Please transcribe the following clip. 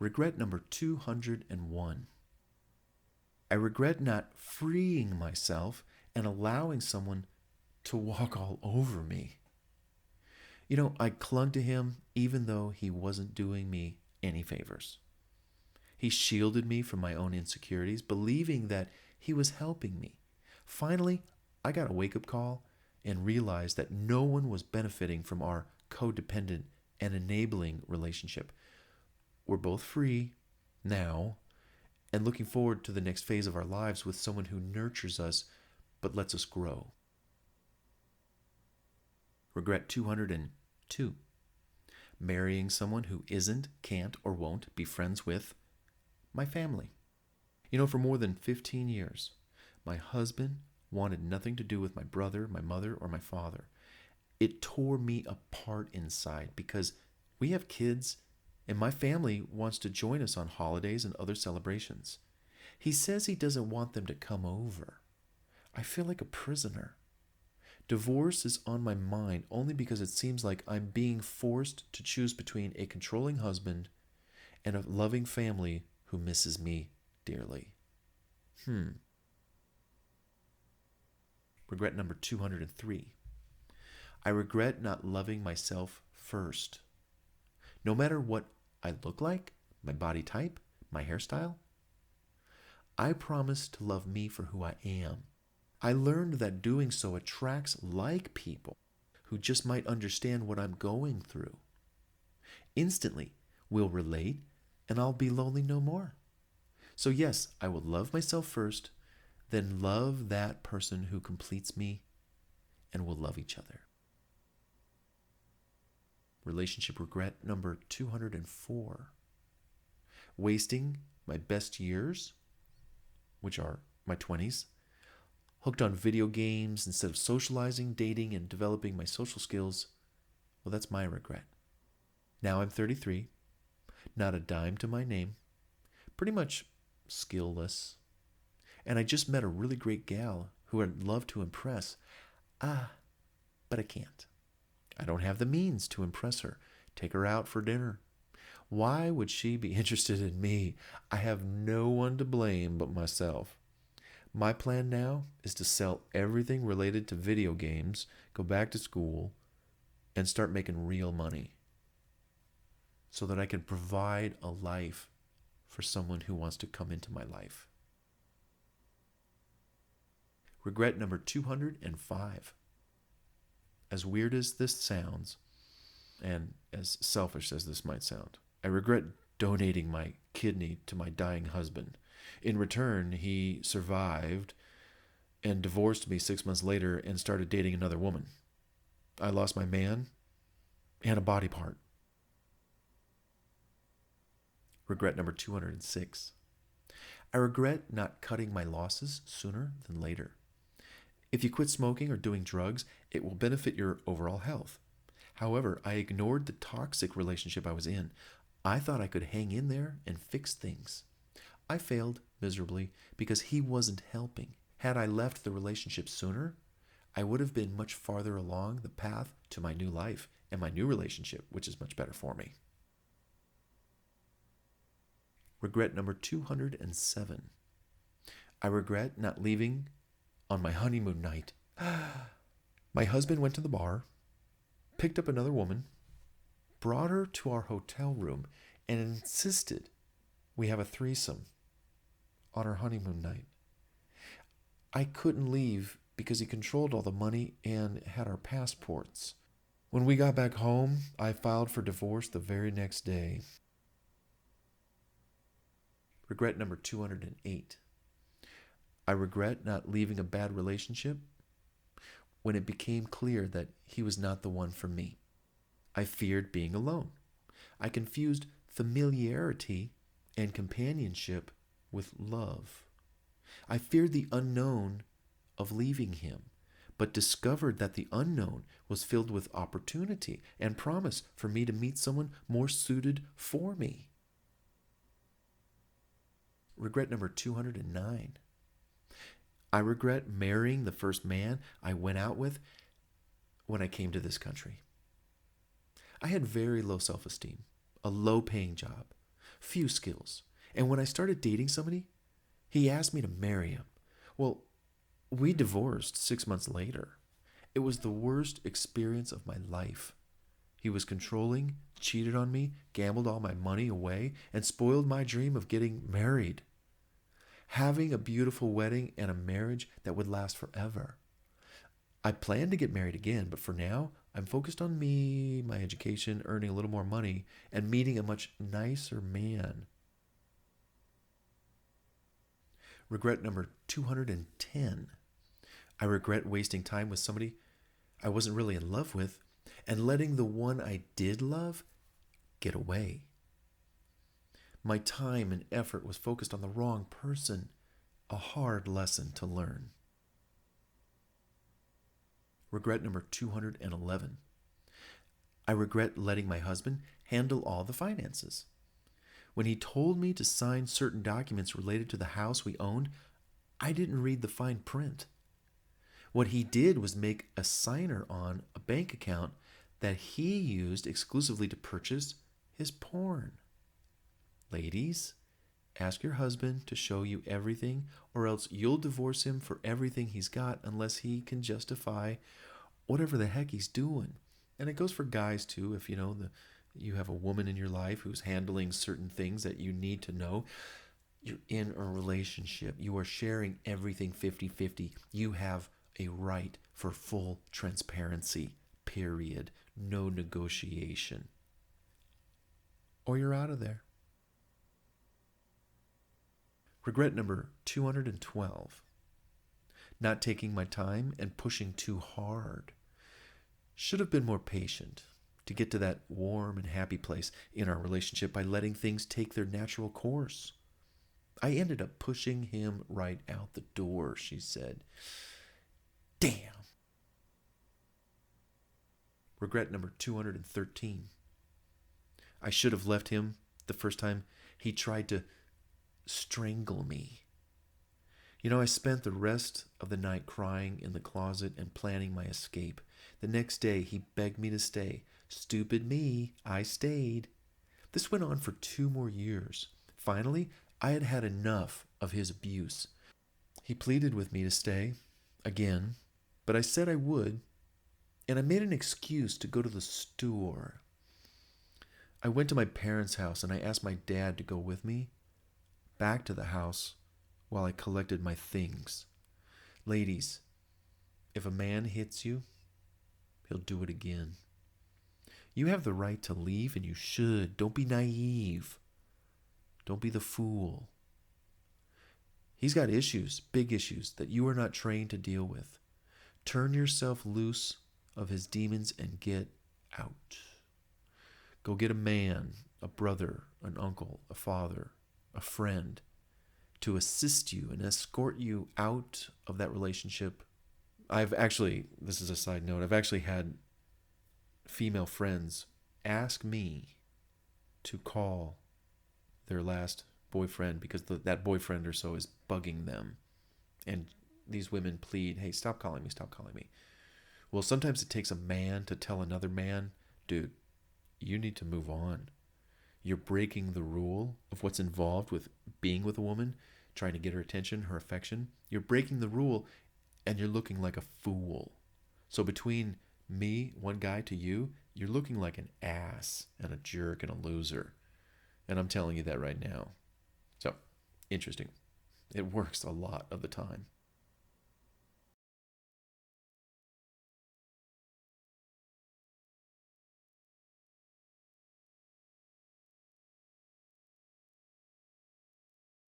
Regret number 201. I regret not freeing myself and allowing someone to walk all over me. I clung to him even though he wasn't doing me any favors. He shielded me from my own insecurities, believing that he was helping me. Finally, I got a wake-up call and realized that no one was benefiting from our codependent and enabling relationship. We're both free now and looking forward to the next phase of our lives with someone who nurtures us but lets us grow. Regret 202. Marrying someone who isn't, can't, or won't be friends with my family. For more than 15 years, my husband wanted nothing to do with my brother, my mother, or my father. It tore me apart inside because we have kids and my family wants to join us on holidays and other celebrations. He says he doesn't want them to come over. I feel like a prisoner. Divorce is on my mind only because it seems like I'm being forced to choose between a controlling husband and a loving family who misses me dearly. Regret number 203. I regret not loving myself first. No matter what I look like, my body type, my hairstyle, I promise to love me for who I am. I learned that doing so attracts like people who just might understand what I'm going through. Instantly, we'll relate and I'll be lonely no more. So yes, I will love myself first, then love that person who completes me, and we'll love each other. Relationship regret number 204. Wasting my best years, which are my 20s, hooked on video games instead of socializing, dating, and developing my social skills. Well, that's my regret. Now I'm 33, not a dime to my name, pretty much skillless, and I just met a really great gal who I'd love to impress. But I can't. I don't have the means to impress her, take her out for dinner. Why would she be interested in me? I have no one to blame but myself. My plan now is to sell everything related to video games, go back to school, and start making real money so that I can provide a life for someone who wants to come into my life. Regret number 205. As weird as this sounds, and as selfish as this might sound, I regret donating my kidney to my dying husband. In return, he survived and divorced me 6 months later and started dating another woman. I lost my man and a body part. Regret number 206. I regret not cutting my losses sooner than later. If you quit smoking or doing drugs, it will benefit your overall health. However, I ignored the toxic relationship I was in. I thought I could hang in there and fix things. I failed miserably because he wasn't helping. Had I left the relationship sooner, I would have been much farther along the path to my new life and my new relationship, which is much better for me. Regret number 207. I regret not leaving on my honeymoon night. My husband went to the bar, picked up another woman, brought her to our hotel room, and insisted we have a threesome on our honeymoon night. I couldn't leave because he controlled all the money and had our passports. When we got back home, I filed for divorce the very next day. Regret number 208. I regret not leaving a bad relationship when it became clear that he was not the one for me. I feared being alone. I confused familiarity and companionship with love. I feared the unknown of leaving him, but discovered that the unknown was filled with opportunity and promise for me to meet someone more suited for me. Regret number 209. I regret marrying the first man I went out with when I came to this country. I had very low self-esteem, a low-paying job, few skills. And when I started dating somebody, he asked me to marry him. Well, we divorced 6 months later. It was the worst experience of my life. He was controlling, cheated on me, gambled all my money away, and spoiled my dream of getting married. Having a beautiful wedding and a marriage that would last forever. I plan to get married again, but for now, I'm focused on me, my education, earning a little more money, and meeting a much nicer man. Regret number 210. I regret wasting time with somebody I wasn't really in love with and letting the one I did love get away. My time and effort was focused on the wrong person. A hard lesson to learn. Regret number 211. I regret letting my husband handle all the finances. When he told me to sign certain documents related to the house we owned, I didn't read the fine print. What he did was make a signer on a bank account that he used exclusively to purchase his porn. Ladies, ask your husband to show you everything, or else you'll divorce him for everything he's got unless he can justify whatever the heck he's doing. And it goes for guys too. If you have a woman in your life who's handling certain things that you need to know, you're in a relationship. You are sharing everything 50-50. You have a right for full transparency, period. No negotiation. Or you're out of there. Regret number 212. Not taking my time and pushing too hard. Should have been more patient to get to that warm and happy place in our relationship by letting things take their natural course. I ended up pushing him right out the door, she said. Damn. Regret number 213. I should have left him the first time he tried to strangle me. I spent the rest of the night crying in the closet and planning my escape. The next day, he begged me to stay. Stupid me, I stayed. This went on for 2 more years. Finally, I had had enough of his abuse. He pleaded with me to stay, again, but I said I would, and I made an excuse to go to the store. I went to my parents' house and I asked my dad to go with me back to the house while I collected my things. Ladies, if a man hits you, he'll do it again. You have the right to leave, and you should. Don't be naive. Don't be the fool. He's got issues, big issues, that you are not trained to deal with. Turn yourself loose of his demons and get out. Go get a man, a brother, an uncle, a father, a friend, to assist you and escort you out of that relationship. This is a side note, I've actually had female friends ask me to call their last boyfriend because that boyfriend or so is bugging them. And these women plead, hey, stop calling me. Well, sometimes it takes a man to tell another man, dude, you need to move on. You're breaking the rule of what's involved with being with a woman, trying to get her attention, her affection. You're breaking the rule, and you're looking like a fool. So between me, one guy, to you, you're looking like an ass and a jerk and a loser. And I'm telling you that right now. So, interesting. It works a lot of the time.